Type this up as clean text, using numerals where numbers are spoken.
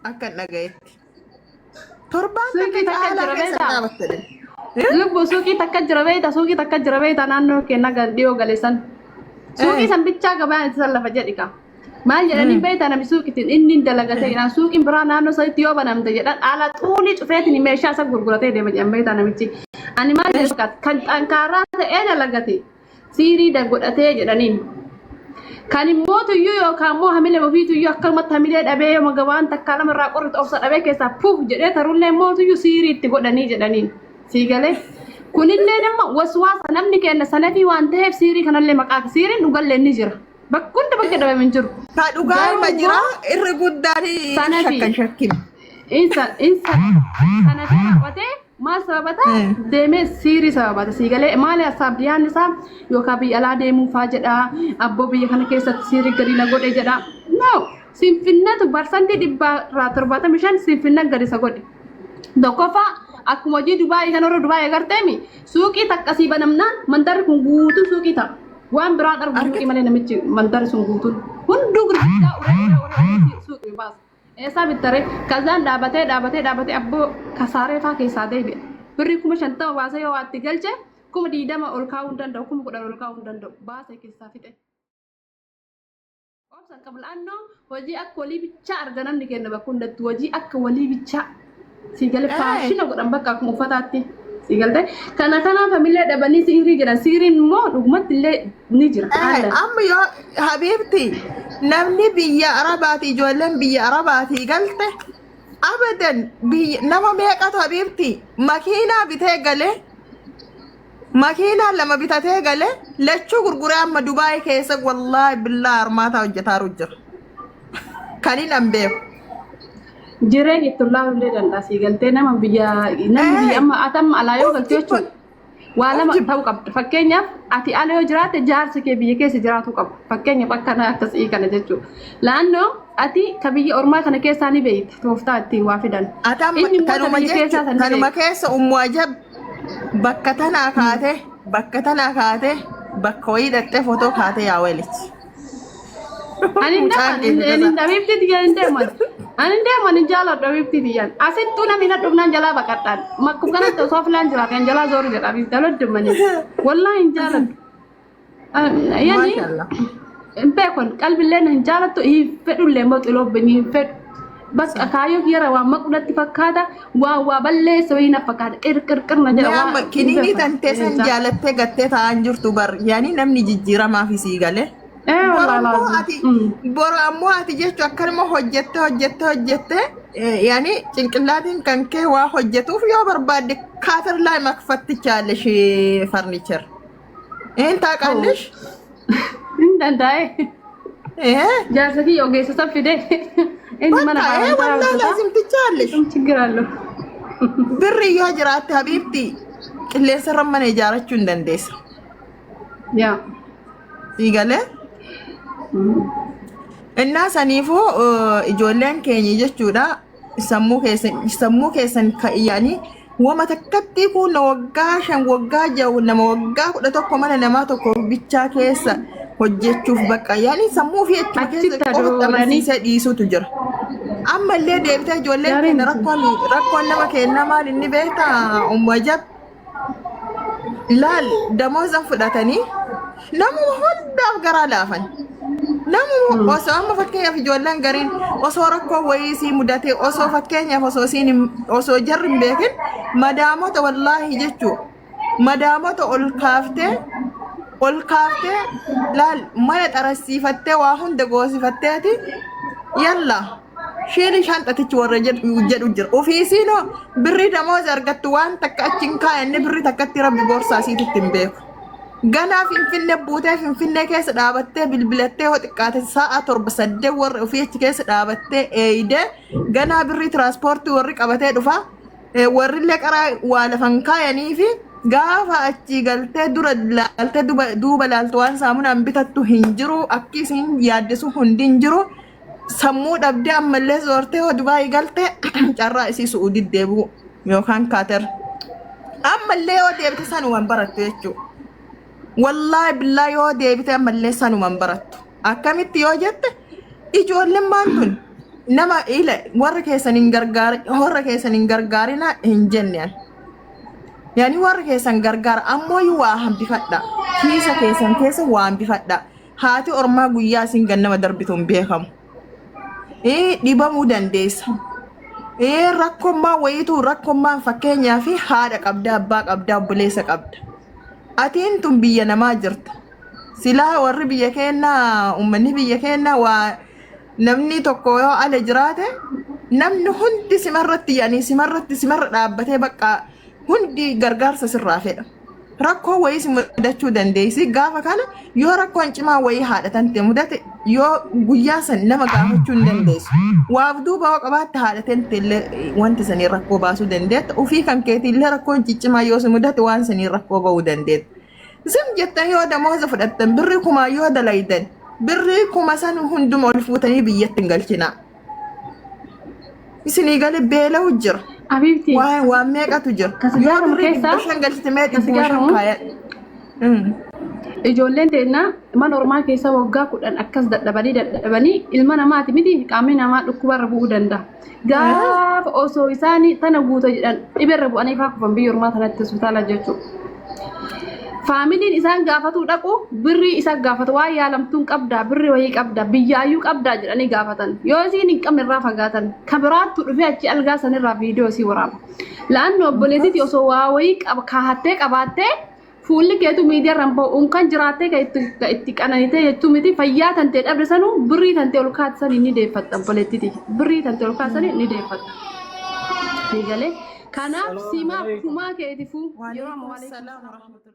Akka dhagayetti. Torbaan Suuqii takka takka caalaa jira keessa beektaa? dhaabattedha. Lubbu suuqii takka jira beektaa? Suuqii takka jira beektaa naannoo keenya dhiyoo galeessan. Suuqii san bichaa gabaa itti lafa jedhika. Maal jedhanii beektaa namni suuqiitiin inni dalagatee jedhan suuqiin biraa naannoo sanitti yoo banamte jedhan haala xuulii cufeetiin meeshaa isa gurguratee deema jedhan beektaa namichi. Ani maal jedhu kan xankaaraa ta'ee dalagate siirii godhatee jedhaniin. Kan immoo tuyyuu yookaan immoo hamilee ofii tuyyuu akkanumatti hamilee dhabee yoo gabaan takkaa lamarraa qorratu obsa dhabee keessaa puuf jedhee tarullee immoo tuyyuu siirii itti godhanii jedhaniin. Siigalee kunillee nama waswaasa namni kenna sanafii waan ta'eef siirii kanallee maqaa siiriin dhugallee ni jira. Bakkuutti bakka dhabame hin jiru. Ka dhugaa irra jira irri guddaan shakkan shakkin. Sanafii hawwatee maal sababata deemee siirii sababata siigalee maali asaabdiyaan isaa yookaan biyya alaa deemuu faa jedha abboo biyya kana keessatti siirii gadi na godhe jedha. No sinfinnatu barsantii 175 sinfinna gadi isa godhe. Tokkoffaa akkuma hojii Dubaayii kan warra Dubaayii agarteemi suuqii takkasii banamnaan mandarri kun guutuu suuqii ta'a. Waan biraan argu suuqii malee namichi mandarri sun guutuun hunduu gurguddaa uree suuqii baasa. Esa bitare kazan dhaabate abboo kasaaree faa keessaa deebi'e. Birri 50 baasee yoo waatti galche 20 ol kaa'uu hin danda'u 10 ol kaa'uu hin danda'u baasee keessaa fixe. Obsan qablaannoo hojii akka walii bichaa arganan ni kenna bakka hundattu hojii akka walii bichaa siigalee faashina godhan bakka akkuma uffataatti siigalte kana familii dhabanii siirii jedhan siiriin immoo dhugumatti illee ni jira. Amma yoo habiibti namni biyya Arabaati ijoolleen biyya Arabaati galte abadan nama meeqatu habiibti makiinaa bitee galee makiinaa lama bitatee galee lachuu gurguree amma Dubaayii keessa wallaahi billaa armaataa hojjetaa jira. Kan hin ambeeku. Jireenya itti ulaaluullee danda'a siigaltee namni biyya amma atamma alaa yoo galtee jechuudha. Waa lama ta'uu qabda. Fakkeenyaaf ati ala yoo jiraatte jaarsi kee biyya keessa jiraatu qaba. Fakkeenyaaf akkana akkasii kana jechuudha. Laannoo ati ka biyya ormaa kana keessaa ni beekta tooftaa ittiin waa fidan. Kanuma keessa ummu ajab bakka tanaa kaatee bakka wayii dhattee footoo kaatee yaa walitti. Ani dhabiibti diyan deeman. Ani deeman jala dhabiibti diyan. Asittuu namni na dhufnaan jalaa baqadhaan. Makkuu kanatti osoo filaan jira kan jalaa zoori jedha dhabiibti aloddumani. Wallaahi hin jaaladhu. Yani beekon qalbillee hin jaalattu hin fedhullee immoo xiloobbiin hin fedhu. Bakka kaayoo yara waan maqulatti fakkaata waa balleessa wayii na fakkaata qirqir na jedha. Amma kiniinii tantee san jaalattee gattee taa'an jirtu bar yaani namni jijjiiramaa fi sii galee. Bora ammoo ati jechuun akkanuma hojjette yaani cinqillaatiin kan kee waa hojjetuuf yoo barbaadde kaatar laa makfattichaalle shee farniichar. Een taaqallish? Hin danda'e. Jaarsa kiyya ogeessota fide. Wallaahi laasimtichaallish. Chigiraallo. Birri yoo jiraatte habiibti qilleensa irra mana ijaarachuu hin dandeessa. Yaa. Siigalee? Innaa saniifuu ijoolleen keenya jechuudha sammuu keessan yaani wama takkatti kun waggaa 5 waggaa 6 nama waggaa 11 mana namaa tokko bichaa keessa hojjechuuf bakka yaani sammuu fi itti keessa qofatamsiisee dhiisutu jira. Ammallee deebitee ijoolleen keenya rakkoon nama kenna maal inni beektaa ummajab laal damoozan fudhatanii namuma hundaaf garaa laafan. Namu osoo amma fakkeenyaaf ijoolleen gariin osoo rakkoo wayii sii mudatee osoo fakkeenyaaf osoo jarri hin beekin madaamota wallaahi jechuu madaamota ol kaaftee laal mana xarasiifattee waa hunda goosifatteeti yalla shiili shanxatichi warra jedhu jira ofiisiinoo birrii damooza argattu waan takka achiin kaayanne birrii takkatti rabbi boorsaa siititti hin beeku. Ganaa finfinnee buutee finfinnee keessa dhaabattee bilbilattee hoo xiqqaate sa'a 7-8 warri ofii achi keessa dhaabattee eeyidee ganaa birrii tiraanspoortii warri qabatee dhufa warri illee qaraa waa lafan kaayanii fi gaafa achi galtee dura laaltee duuba laaltu waan saamunaan bitattu hin jiru akkisiin yaaddisu hundi hin jiru sammuu dhabdee ammallee zoortee hoo Dubaayii galtee carraa isii Su'uudii deebi'u yookaan Kaatar ammallee yoo deebite sanumaan barattu jechuudha. Wallahi billahi yoo deebite ammallee sanumaan barattu akkamitti yoo jette ijoolleen maantun nama ila warra keessan hin gargaar horra keessan hin gargaarina hin jenneen yani warra keessan gargaar ammoo waa hambifadha kiisa keessan keessa waa hambifadha haati ormaa guyyaa sin gannama darbituun beekamu dhibamuu dandeessa rakkommaa wayituu rakkommaan fakkeenyaa fi haadha qabda abbaa qabda obboleessa qabda atiin tun biyya namaa jirta silaa warri biyya keenyaa ummanni biyya keenyaa waa namni tokko yoo ala jiraate namni hundi simarratti yani simarra dhaabbatee bakka hundi gargaarsa sirraa fedha rakkoo wayii si mudachuu dandeessi gaafa kana yoo rakkoon cimaa wayii haadhatan te mudate yoo guyyaa san nama gaafachuu hin dandeessu waaf duuba waa qabaatte haadhatan illee wanti sanii rakkoo baasuu dandeetta ofii kan keetii illee rakkoon ciccimaa yoo si mudate waan sanii rakkoo ba'uu dandeetta sim jettan yoo damooza fudhattan birri kumaa yoo dalaydan birri kuma san hunduma ol fuutanii biyyatti hin galchina isinii gale beela'u jira Abibti. waan meeqatu jira Kasigaaramu keessa. Bishaan galchite mee dhibbuushan kaayadha Ijoolleen teennaa mana ormaa keessa waggaa 10 akkas dadhabanii ilma namaati miti qaamni namaa dhukkubarra bu'uu danda'a. Gaafa osoo isaanii tana guuta jedhan dhiberra bu'anii faa kufan biyya ormaa kanatti hospitaala jechuudha. Faamiliin isaan gaafatu dhaqu birrii isa gaafatu waa yaalamtuun qabda birrii wayii qabda biyyaayyuu qabda jedhanii gaafatan yoo isiin hin qabne irraa fagaatan kabiraattu dhufee achi algaa sanirraa viidiyoo isii waraaba. Laannoo obboleetitti osoo waa wayii kaahattee qabaattee fuulli keetu miidiyaa ramba'uun kan jiraattee ka itti qananitee jechuu miti fayyaa tantee dhabde sanuu birrii tantee ol kaatsan ni deeffatta obboleettiti birrii tantee ol kaatsan ni deeffatta. Eegalee kanaaf simaa kumaa keetiifuu yeroo ammaa